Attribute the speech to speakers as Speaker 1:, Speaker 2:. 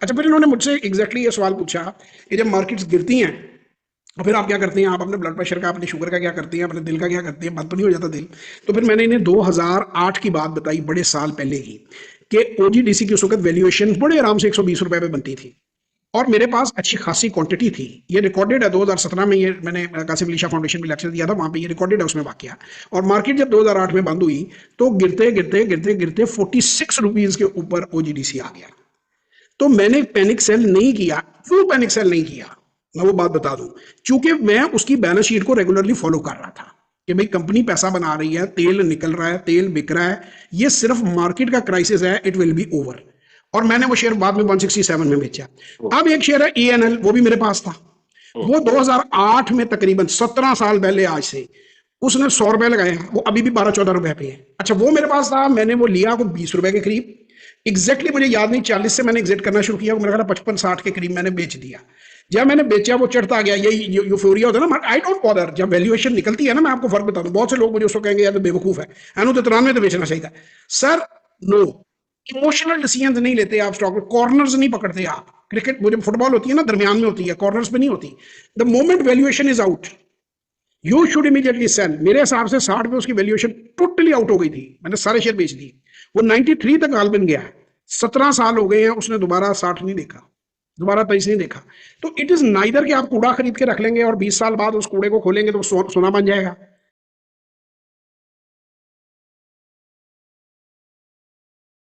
Speaker 1: अच्छा, फिर इन्होंने मुझसे एग्जैक्टली ये सवाल पूछा कि जब मार्केट्स गिरती हैं और फिर आप क्या करते हैं, आप अपने ब्लड प्रेशर का, अपने शुगर का क्या करते हैं, अपने दिल का क्या करते हैं, बंद तो नहीं हो जाता दिल? तो फिर मैंने इन्हें 2008 की बात बताई, बड़े साल पहले की, कि ओजीडीसी की उस वक्त वैल्यूएशन बड़े आराम से 120 रुपए पे बनती थी और मेरे पास अच्छी खासी क्वांटिटी थी। ये रिकॉर्डेड है, 2017 में ये मैंने कासिम अली शाह फाउंडेशन में लेक्चर दिया था, वहां पे ये रिकॉर्डेड है उसमें वाकया। और मार्केट जब 2008 में बंद हुई तो गिरते गिरते गिरते गिरते 46 रुपीज के ऊपर ओजीडीसी आ गया। तो मैंने पैनिक सेल नहीं किया। क्यों पैनिक सेल नहीं किया, मैं वो बात बता दूं। चूंकि मैं उसकी बैलेंस शीट को रेगुलरली फॉलो कर रहा था कि भाई कंपनी पैसा बना रही है, तेल निकल रहा है, तेल बिक रहा है, ये सिर्फ मार्केट का क्राइसिस है, इट विल बी ओवर। और मैंने वो शेयर बाद में 167 में बेचा। अब एक शेयर है ईएनएल, वो भी मेरे पास था। वो 2008 में तकरीबन 17 साल पहले आज से उसने 100 रुपए लगाए, वो अभी भी 12-14 रुपए पे है। अच्छा, वो मेरे पास था, मैंने वो लिया को 20 रुपए के करीब, एग्जैक्टली मुझे याद नहीं, 40 से मैंने एग्जिट करना शुरू किया, मेरा ख्याल 55-60 के करीब मैंने बेच दिया। जब मैंने बेचा वो चढ़ता गया, यही यूफोरिया होता है ना, आई डोंट बॉदर। जब वैल्यूएशन निकलती है ना, मैं आपको फर्क बता दूं, बहुत से लोग मुझे उसको कहेंगे यार तो बेवकूफ है, एनु तो 93 तो बेचना चाहिए था। सर नो, इमोशनल डिसीजन नहीं लेते आप स्टॉक में, कॉर्नर्स नहीं पकड़ते आप। क्रिकेट मुझे फुटबॉल होती है ना, दरमियान में होती है, कॉर्नर्स पे नहीं होती। The moment valuation is out you should immediately sell. मेरे हिसाब से 60 पे उसकी वैल्यूएशन टोटली आउट हो गई थी, मैंने सारे शेयर बेच दिए। वो 93 तक हाल बन गया। 17 साल हो गए हैं, उसने दोबारा 60 नहीं देखा, दोबारा 23 नहीं देखा। तो इट इज नाइदर कि आप कूड़ा खरीद के रख लेंगे और 20 साल बाद उस कूड़े को खोलेंगे तो सोना बन जाएगा।